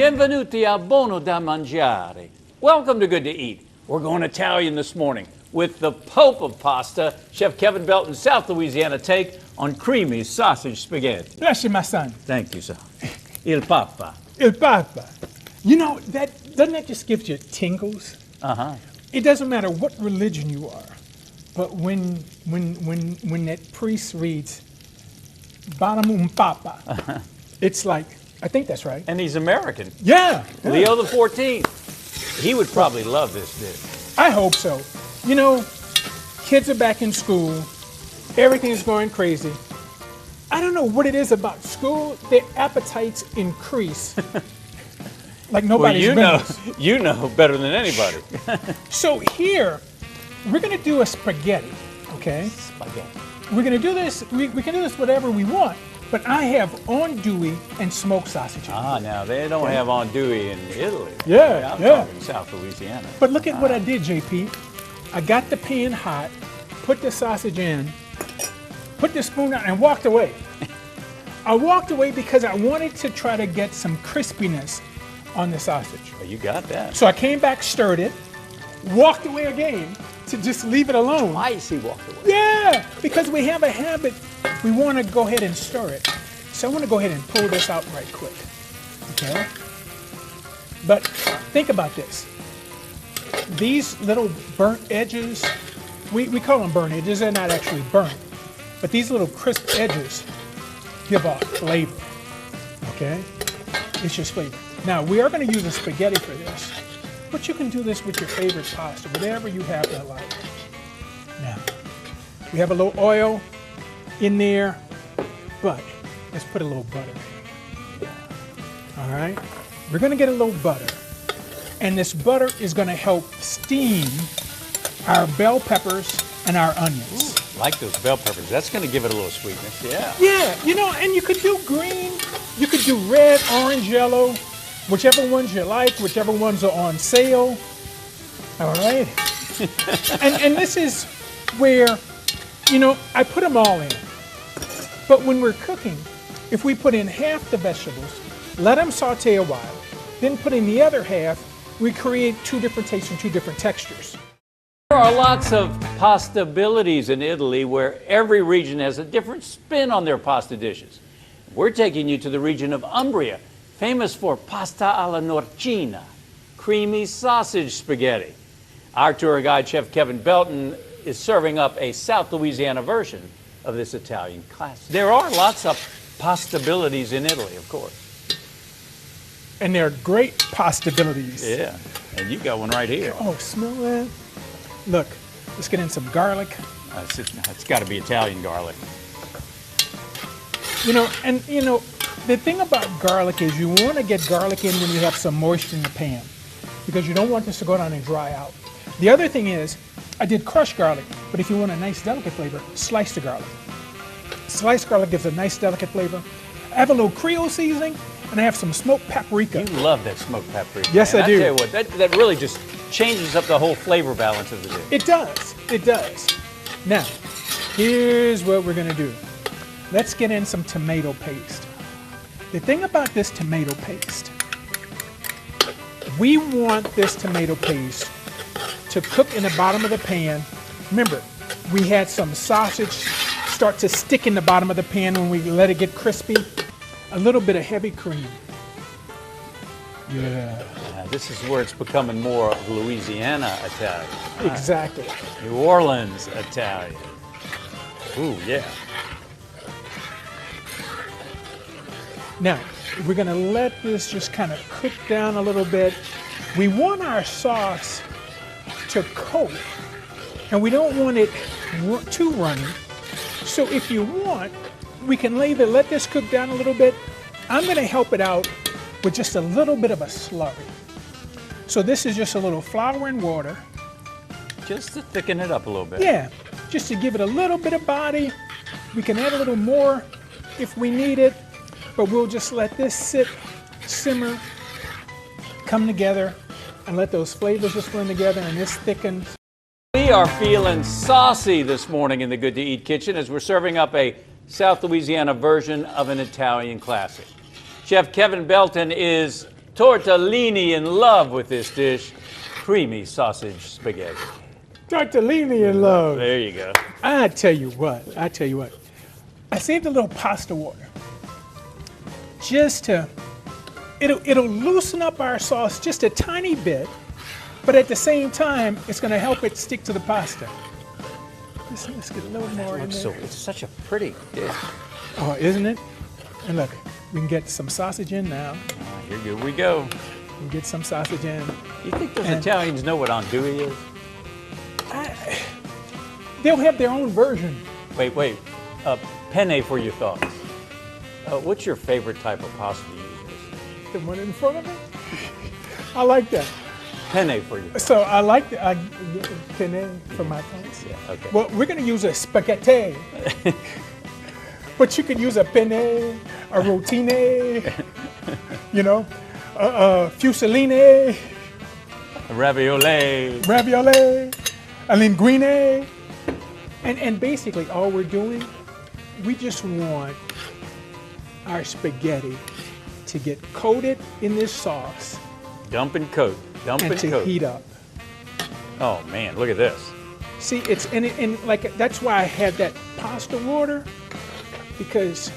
Benvenuti a Buono da Mangiare. Welcome to Good to Eat. We're going Italian this morning with the Pope of Pasta, Chef Kevin Belton's South Louisiana take on creamy sausage spaghetti. Bless you, my son. Thank you, sir. Il Papa. Il Papa. You know, doesn't that just give you tingles? Uh-huh. It doesn't matter what religion you are, but when that priest reads, Bonum un Papa, it's like, I think that's right. And he's American. Yeah. Leo the 14th. He would probably love this dish. I hope so. You know, kids are back in school. Everything's going crazy. I don't know what it is about school. Their appetites increase. Like nobody's business. You know better than anybody. So here, we're going to do a spaghetti, okay? Spaghetti. We're going to do this, we can do this whatever we want, but I have andouille and smoked sausage. Ah, now they don't have andouille in Italy. Yeah, I'm yeah. talking South Louisiana. But look at what I did, JP. I got the pan hot, put the sausage in, put the spoon out, and walked away. I walked away because I wanted to try to get some crispiness on the sausage. Well, you got that. So I came back, stirred it, walked away again to just leave it alone. Twice he walked away. Yeah, because we have a habit, we want to go ahead and stir it. So I want to go ahead and pull this out right quick, okay? But think about this. These little burnt edges, we call them burnt edges, they're not actually burnt, but these little crisp edges give off flavor, okay? It's just flavor. Now, we are going to use a spaghetti for this, but you can do this with your favorite pasta, whatever you have that like. Now, we have a little oil in there, but let's put a little butter in. All right? We're going to get a little butter, and this butter is going to help steam our bell peppers and our onions. Ooh, like those bell peppers. That's going to give it a little sweetness, yeah. Yeah, you know, and you could do green, you could do red, orange, yellow, whichever ones you like, whichever ones are on sale. All right? and this is where, you know, I put them all in. But when we're cooking, if we put in half the vegetables, let them saute a while, then put in the other half, we create two different tastes and two different textures. There are lots of pastabilities in Italy where every region has a different spin on their pasta dishes. We're taking you to the region of Umbria, famous for pasta alla norcina, creamy sausage spaghetti. Our tour guide, Chef Kevin Belton, is serving up a South Louisiana version of this Italian classic. There are lots of pastabilities in Italy, of course. And they're great pastabilities. Yeah, and you got one right here. Oh, smell that? Look, let's get in some garlic. It's got to be Italian garlic. You know, the thing about garlic is you want to get garlic in when you have some moisture in the pan because you don't want this to go down and dry out. The other thing is, I did crushed garlic, but if you want a nice delicate flavor, slice the garlic. Sliced garlic gives a nice delicate flavor. I have a little Creole seasoning, and I have some smoked paprika. You love that smoked paprika. Yes, man. I do. Tell you what, that really just changes up the whole flavor balance of the dish. It does. It does. Now, here's what we're going to do. Let's get in some tomato paste. The thing about this tomato paste, we want this tomato paste to cook in the bottom of the pan. Remember, we had some sausage start to stick in the bottom of the pan when we let it get crispy. A little bit of heavy cream. Yeah. This is where it's becoming more of Louisiana Italian. Exactly. New Orleans Italian. Ooh, yeah. Now, we're going to let this just kind of cook down a little bit. We want our sauce to coat, and we don't want it too runny. So if you want, we can let this cook down a little bit. I'm going to help it out with just a little bit of a slurry. So this is just a little flour and water. Just to thicken it up a little bit. Yeah, just to give it a little bit of body. We can add a little more if we need it, but we'll just let this sit, simmer, come together, and let those flavors just blend together, and this thickens. We are feeling saucy this morning in the Good to Eat kitchen as we're serving up a South Louisiana version of an Italian classic. Chef Kevin Belton is tortellini in love with this dish, creamy sausage spaghetti. Tortellini in love. There you go. I tell you what. I saved a little pasta water. Just to, it'll loosen up our sauce just a tiny bit, but at the same time, it's going to help it stick to the pasta. Let's get a little more in there. It's such a pretty dish. Oh, isn't it? And look, we can get some sausage in now. Here we go. We can get some sausage in. You think those Italians know what andouille is? They'll have their own version. Wait. Penne for your thoughts. What's your favorite type of pasta to use? The one in front of me? I like that. Penne for you. So I like the penne for my thoughts. Yeah, okay. Well, we're going to use a spaghetti. But you could use a penne, a rotine, you know, a fusilline, Ravioli, a linguine. And basically all we're doing, we just want our spaghetti to get coated in this sauce. Dump and coat. And to heat up. Oh man, look at this. See, it's and like that's why I had that pasta water, because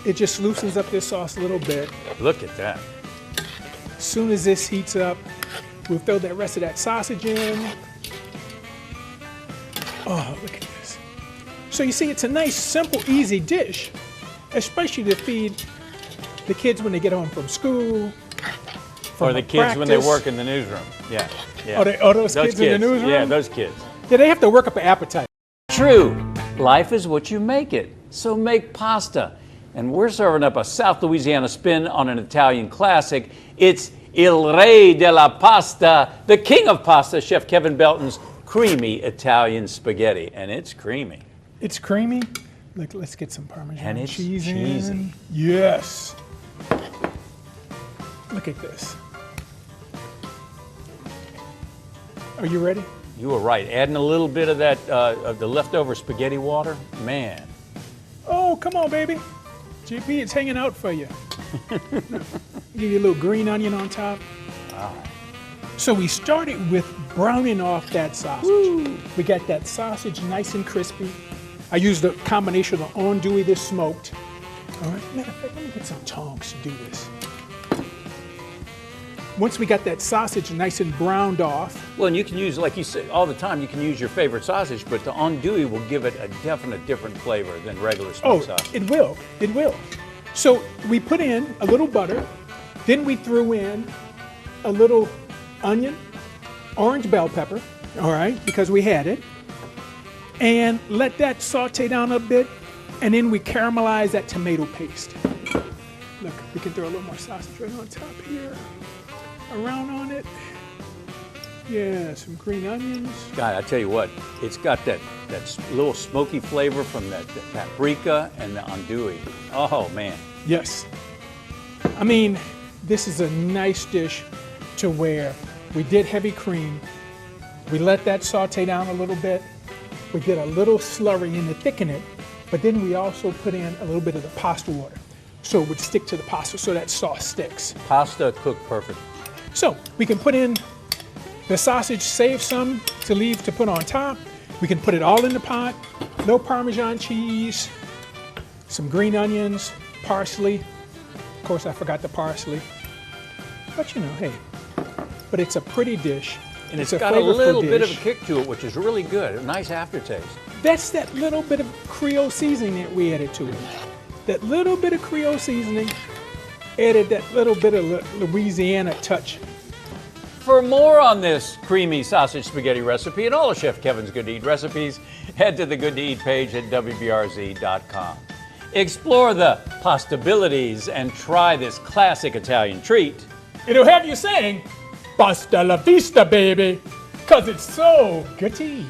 it just loosens up this sauce a little bit. Look at that. As soon as this heats up, we'll throw the rest of that sausage in. Oh, look at this. So you see, it's a nice, simple, easy dish, especially to feed the kids when they get home from school. Or the kids when they work in the newsroom. Yeah. Oh, those kids in the newsroom? Yeah, those kids. Yeah, they have to work up an appetite. True. Life is what you make it. So make pasta. And we're serving up a South Louisiana spin on an Italian classic. It's Il Re della Pasta, the king of pasta, Chef Kevin Belton's creamy Italian spaghetti. And it's creamy. It's creamy. Look, let's get some Parmesan cheese in. Cheesy. Yes. Look at this. Are you ready? You were right. Adding a little bit of that, of the leftover spaghetti water, man. Oh, come on, baby. GP, it's hanging out for you. Give you a little green onion on top. Wow. So we started with browning off that sausage. Woo. We got that sausage nice and crispy. I used a combination of the andouille that's smoked. All right, matter of fact, let me get some tongs to do this. Once we got that sausage nice and browned off. Well, and you can use, like you say all the time, you can use your favorite sausage, but the andouille will give it a definite different flavor than regular smoked sausage. It will. It will. So we put in a little butter. Then we threw in a little onion, orange bell pepper, all right, because we had it. And let that saute down a bit. And then we caramelize that tomato paste. Look, we can throw a little more sausage right on top here. Around on it. Yeah, some green onions. God, I tell you what, it's got that little smoky flavor from that paprika and the andouille. Oh, man. Yes. I mean, this is a nice dish to where we did heavy cream. We let that saute down a little bit. We did a little slurry in to thicken it, but then we also put in a little bit of the pasta water so it would stick to the pasta so that sauce sticks. Pasta cooked perfect. So we can put in the sausage, save some to leave to put on top. We can put it all in the pot. No Parmesan cheese, some green onions, parsley. Of course, I forgot the parsley. But you know, hey, but it's a pretty dish. And it's got a little bit of a kick to it, which is really good. A nice aftertaste. That's that little bit of Creole seasoning that we added to it. That little bit of Creole seasoning added that little bit of Louisiana touch. For more on this creamy sausage spaghetti recipe and all of Chef Kevin's Good to Eat recipes, head to the Good to Eat page at WBRZ.com. Explore the possibilities and try this classic Italian treat. It'll have you saying, "Pasta la vista, baby," because it's so good to eat.